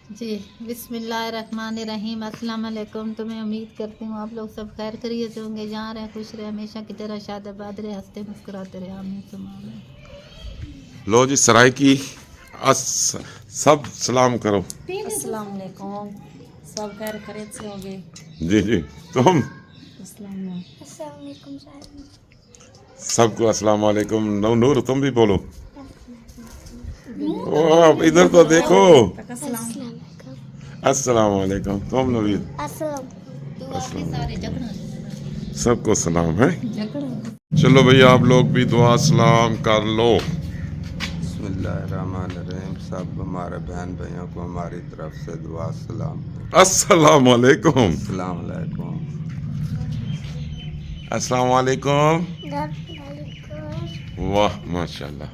जी बिस्मिल्लाहिर्रहमानिर्रहीम। अस्सलाम वालेकुम। तो मैं उम्मीद करती हूँ आप लोग सब खैर खैरियत से होंगे, जहाँ रहे खुश रहे, हमेशा की तरह शादाबाद रहे, हंसते मुस्कुराते रहे। आमीन सुम्मा आमीन। लो जी सराय की सब सलाम करो। अस्सलाम वालेकुम। सब खैर खैरियत से होंगे। जी जी तुम अस्सलाम अस्सलामुअलैकुम साहब। सबको अस्सलाम वालेकुम। नूर तुम भी बोलो। ओ आप इधर तो देखो। अस्सलामुअलैकुम। अस्सलाम वालेकुम। तुम नवीद अस्सलाम। सबको सलाम है। चलो भैया आप लोग भी दुआ सलाम कर लो। बिस्मिल्लाहिर्रहमानिर्रहीम। सब हमारे बहन भाइयों को हमारी तरफ से दुआ सलाम। अस्सलाम वालेकुम। अस्सलाम वालेकुम। अस्सलाम वालेकुम। वालेकुम। वाह माशाल्लाह।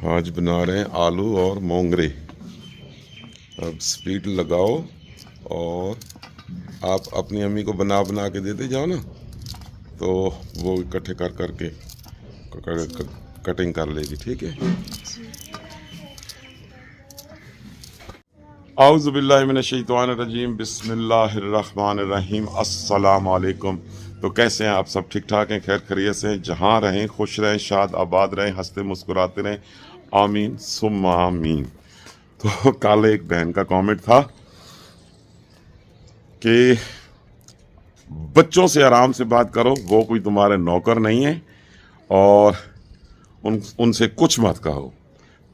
आज बना रहे हैं आलू और मोंगरे। अब स्पीड लगाओ और आप अपनी अम्मी को बना बना के देते जाओ ना, तो वो इकट्ठे कर करके कटिंग कर लेगी। ठीक है। औज़ु बिल्लाहि मिनश्शैतानिर्रजीम। बिस्मिल्लाहिर्रहमानिर्रहीम। अस्सलाम वालेकुम। तो कैसे हैं आप सब? ठीक ठाक हैं, खैर खैरियत से हैं, जहाँ रहें खुश रहें, शाद आबाद रहें, हंसते मुस्कुराते रहें। आमीन सुम्मा आमीन। तो कल एक बहन का कमेंट था कि बच्चों से आराम से बात करो, वो कोई तुम्हारे नौकर नहीं है, और उनसे कुछ मत कहो,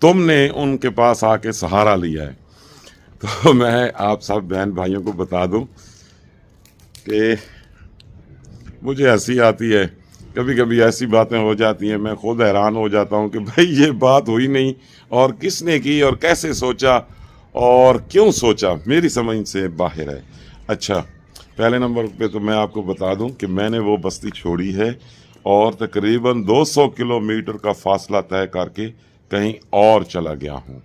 तुमने उनके पास आके सहारा लिया है। तो मैं आप सब बहन भाइयों को बता दूं कि मुझे हंसी आती है, कभी कभी ऐसी बातें हो जाती हैं, मैं खुद हैरान हो जाता हूं कि भाई ये बात हुई नहीं, और किसने की और कैसे सोचा और क्यों सोचा, मेरी समझ से बाहर है। अच्छा, पहले नंबर पे तो मैं आपको बता दूं कि मैंने वो बस्ती छोड़ी है और तकरीबन 200 किलोमीटर का फासला तय करके कहीं और चला गया हूं,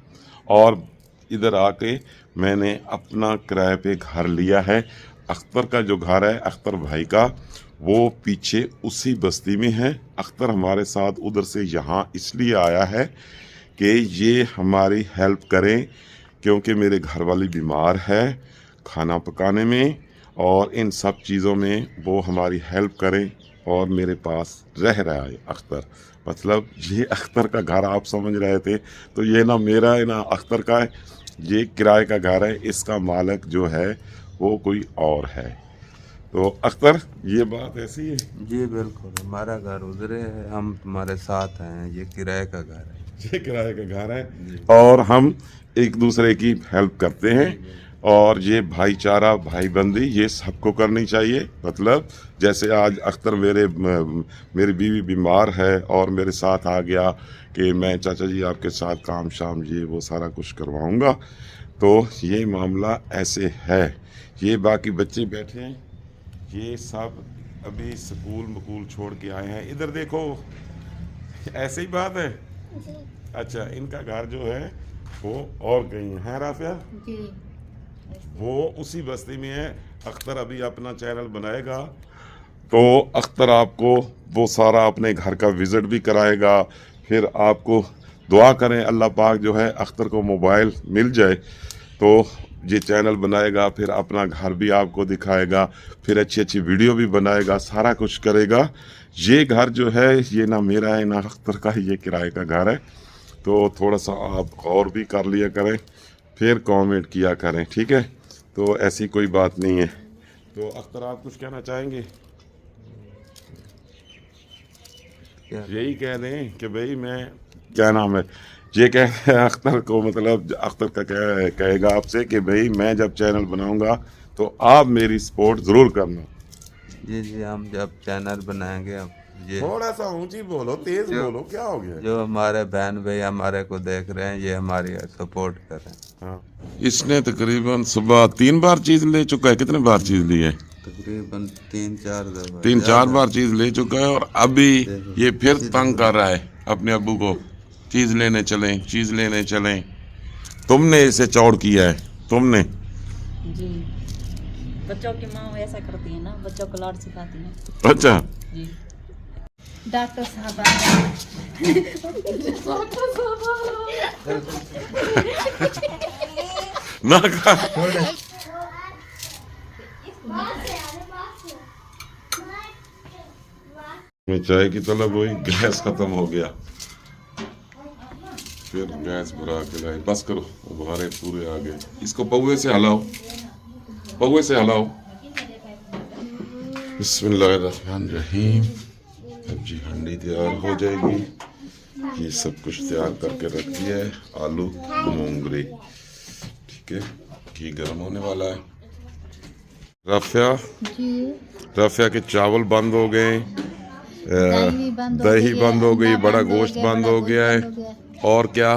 और इधर आके मैंने अपना किराए पे घर लिया है। अख्तर का जो घर है, अख्तर भाई का, वो पीछे उसी बस्ती में है। अख्तर हमारे साथ उधर से यहाँ इसलिए आया है कि ये हमारी हेल्प करें, क्योंकि मेरे घर वाली बीमार है, खाना पकाने में और इन सब चीज़ों में वो हमारी हेल्प करें, और मेरे पास रह रहा है अख्तर। मतलब ये अख्तर का घर आप समझ रहे थे, तो ये ना मेरा है ना अख्तर का है, ये किराए का घर है, इसका मालिक जो है वो कोई और है। तो अख्तर ये बात ऐसी है? जी बिल्कुल, हमारा घर उधरे है, हम तुम्हारे साथ हैं, ये किराए का घर है। ये किराए का घर है और हम एक दूसरे की हेल्प करते हैं, और ये भाईचारा भाईबंदी ये सबको करनी चाहिए। मतलब जैसे आज अख्तर मेरी बीवी बीमार है और मेरे साथ आ गया कि मैं चाचा जी आपके साथ काम शाम ये वो सारा कुछ करवाऊंगा, तो ये मामला ऐसे है। ये बाकी बच्चे बैठे हैं, ये सब अभी स्कूल मकूल छोड़ के आए हैं। इधर देखो, ऐसे ही बात है। अच्छा, इनका घर जो है वो और कहीं है राफिया, जी वो उसी बस्ती में है। अख्तर अभी अपना चैनल बनाएगा, तो अख्तर आपको वो सारा अपने घर का विज़िट भी कराएगा। फिर आपको दुआ करें अल्लाह पाक जो है अख्तर को मोबाइल मिल जाए, तो ये चैनल बनाएगा, फिर अपना घर भी आपको दिखाएगा, फिर अच्छी अच्छी वीडियो भी बनाएगा, सारा कुछ करेगा। ये घर जो है ये ना मेरा है ना अख्तर का, ये किराए का घर है। तो थोड़ा सा आप और भी कर लिया करें, फिर कमेंट किया करें, ठीक है? तो ऐसी कोई बात नहीं है। तो अख्तर आप कुछ कहना चाहेंगे? क्या? यही कह दें कि भाई मैं, क्या नाम है, ये कह रहे हैं अख्तर को, मतलब अख्तर का कहेगा आपसे कि भाई मैं जब चैनल बनाऊंगा तो आप मेरी सपोर्ट ज़रूर करना। जी जी, हम जब चैनल बनाएंगे, अब ये थोड़ा सा ऊंची बोलो, तेज बोलो, क्या हो गया? जो हमारे बहन भाई हमारे को देख रहे हैं, ये हमारी सपोर्ट कर रहे हैं। हाँ, इसने तकरीबन सुबह 3 बार चीज़ ले चुका है। कितने बार चीज़ ली है? तकरीबन 3-4 दफा, 3-4 बार चीज़ ले चुका है, और अभी ये फिर तंग कर रहा है अपने अब्बू को, चीज़ लेने चलें, चीज़ लेने चलें। तुमने इसे चौड़ किया है, तुमने। जी, बच्चों की माँ ऐसा करती है ना, बच्चों को लाड सिखाती है। अच्छा, जी डॉक्टर साहब ना खा। में चाय की तलब हुई, गैस खत्म हो गया, फिर गैस भरा के लाई। बस करो, उबारे पूरे आ गए। इसको पौवे से हिलाओ, पौवे से हिलाओ। बिस्मिल्लाहिर्रहमानिर्रहीम। सब्जी हंडी तैयार हो जाएगी। ये सब कुछ तैयार करके रख दिया है। आलू मूंगरी, ठीक है। घी गर्म होने वाला है। राफिया राफिया के चावल बंद हो गए, दही बंद हो गई, बड़ा गोश्त बंद हो गया है, और क्या,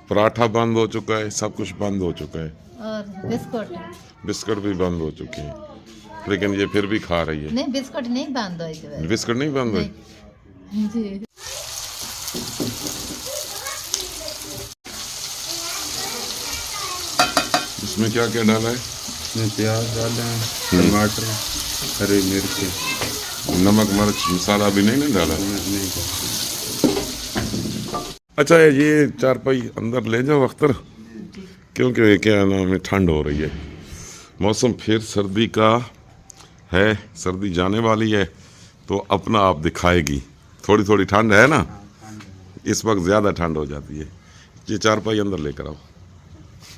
पराठा बंद हो चुका है, सब कुछ बंद हो चुका है, और बिस्कुट भी बंद हो चुके हैं, लेकिन ये फिर भी खा रही है। नहीं, बिस्कुट नहीं बंद हुए। बिस्कुट नहीं बंद हुए जी। इसमें क्या क्या डाला है? इसमें प्याज डाले हैं, टमाटर, हरी मिर्च, नमक मिर्च मसाला भी नहीं डाला? नहीं। अच्छा, ये चारपाई अंदर ले जाओ अख्तर, क्योंकि क्या नाम है, ठंड हो रही है, मौसम फिर सर्दी का है, सर्दी जाने वाली है तो अपना आप दिखाएगी। थोड़ी थोड़ी ठंड है ना, इस वक्त ज़्यादा ठंड हो जाती है। ये चारपाई अंदर लेकर आओ,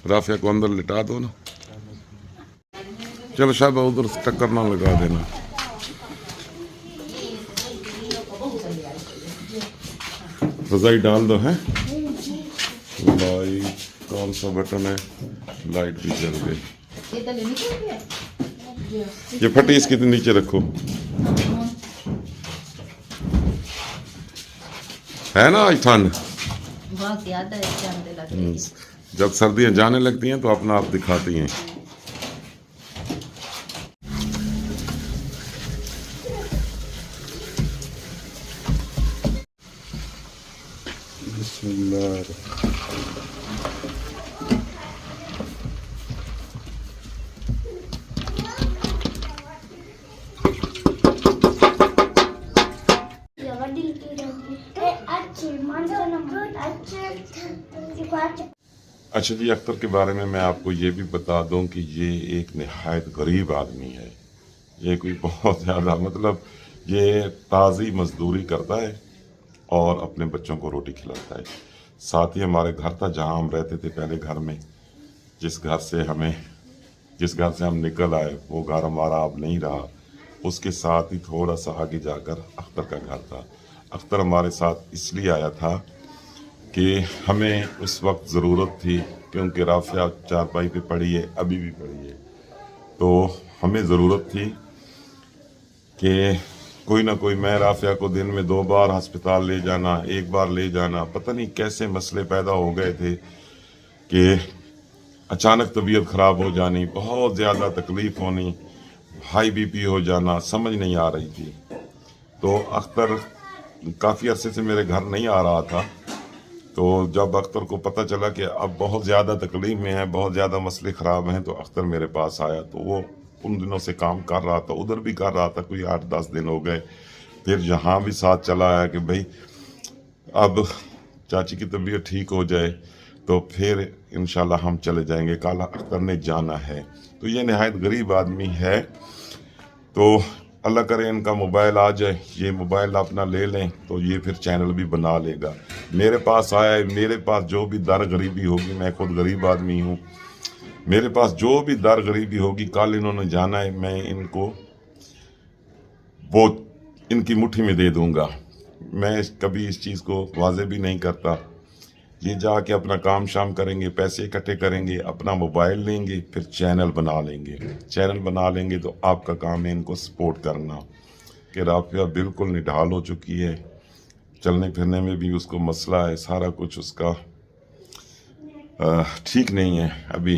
राफिया को अंदर लिटा दो ना। चलो शायद उधर टक्कर ना लगा देना। रजाई डाल दो, है लाइट, कौन सा बटन है? लाइट भी जल गई। ये फटी, इसके नीचे रखो, है ना आज ठंड। बहुत ज्यादा है। जब सर्दियां जाने लगती हैं तो अपना आप दिखाती हैं। अच्छा जी, अख्तर के बारे में मैं आपको ये भी बता दूं कि ये एक निहायत गरीब आदमी है। ये कोई बहुत ज़्यादा, मतलब ये ताज़ी मजदूरी करता है और अपने बच्चों को रोटी खिलाता है। साथ ही हमारे घर था जहां हम रहते थे पहले, घर में, जिस घर से हम निकल आए वो घर हमारा अब नहीं रहा। उसके साथ ही थोड़ा सा आगे जाकर अख्तर का घर था। अख्तर हमारे साथ इसलिए आया था कि हमें उस वक्त ज़रूरत थी, क्योंकि राफिया चारपाई पे पड़ी है, अभी भी पड़ी है, तो हमें ज़रूरत थी कि कोई ना कोई, मैं राफिया को दिन में 2 बार अस्पताल ले जाना, 1 बार ले जाना, पता नहीं कैसे मसले पैदा हो गए थे कि अचानक तबीयत ख़राब हो जानी, बहुत ज़्यादा तकलीफ़ होनी, हाई बीपी हो जाना, समझ नहीं आ रही थी। तो अख्तर काफ़ी अरसे से मेरे घर नहीं आ रहा था। तो जब अख्तर को पता चला कि अब बहुत ज़्यादा तकलीफ़ में है, बहुत ज़्यादा मसले ख़राब हैं, तो अख्तर मेरे पास आया। तो वो उन दिनों से काम कर रहा था, उधर भी कर रहा था, कोई 8-10 दिन हो गए। फिर यहाँ भी साथ चला आया कि भाई अब चाची की तबीयत ठीक हो जाए तो फिर इंशाल्लाह हम चले जाएंगे, कल अख्तर ने जाना है। तो ये निहायत गरीब आदमी है, तो अल्लाह करे इनका मोबाइल आ जाए, ये मोबाइल अपना ले लें तो ये फिर चैनल भी बना लेगा। मेरे पास आया है, मेरे पास जो भी दर गरीबी होगी, मैं खुद गरीब आदमी हूँ, मेरे पास जो भी दर गरीबी होगी, कल इन्होंने जाना है, मैं इनको वो इनकी मुट्ठी में दे दूँगा। मैं कभी इस चीज़ को वाजे भी नहीं करता। ये जाके अपना काम शाम करेंगे, पैसे इकट्ठे करेंगे, अपना मोबाइल लेंगे, फिर चैनल बना लेंगे। चैनल बना लेंगे तो आपका काम है इनको सपोर्ट करना। कि राफिया बिल्कुल निढाल हो चुकी है, चलने फिरने में भी उसको मसला है, सारा कुछ उसका ठीक नहीं है अभी।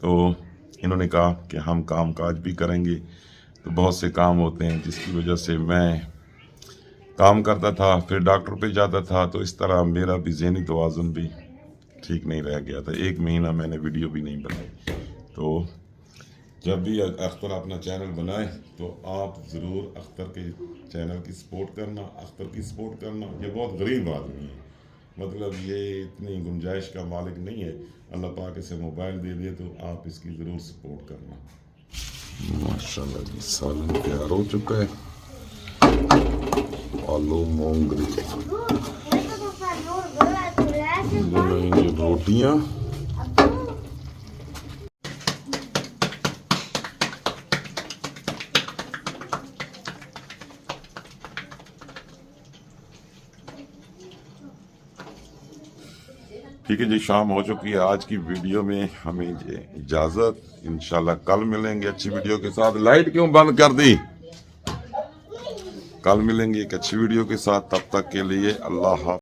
तो इन्होंने कहा कि हम काम काज भी करेंगे, तो बहुत से काम होते हैं जिसकी वजह से मैं काम करता था, फिर डॉक्टर पे जाता था, तो इस तरह मेरा भी ज़हनी तवाज़ुन भी ठीक नहीं रह गया था। 1 महीना मैंने वीडियो भी नहीं बनाई। तो जब भी अख्तर अपना चैनल बनाए तो आप ज़रूर अख्तर के चैनल की सपोर्ट करना, अख्तर की सपोर्ट करना। ये बहुत गरीब आदमी है, मतलब ये इतनी गुंजाइश का मालिक नहीं है। अल्लाह पाक इसे मोबाइल दे दे तो आप इसकी ज़रूर सपोर्ट करना। माशाल्लाह जी सालन तैयार हो चुका है। आलू मोंगरी बनाएंगे रोटियाँ। ठीक है जी, शाम हो चुकी है। आज की वीडियो में हमें इजाज़त, इंशाल्लाह कल मिलेंगे अच्छी वीडियो के साथ। लाइट क्यों बंद कर दी? कल मिलेंगे एक अच्छी वीडियो के साथ, तब तक के लिए अल्लाह हाफ़िज़।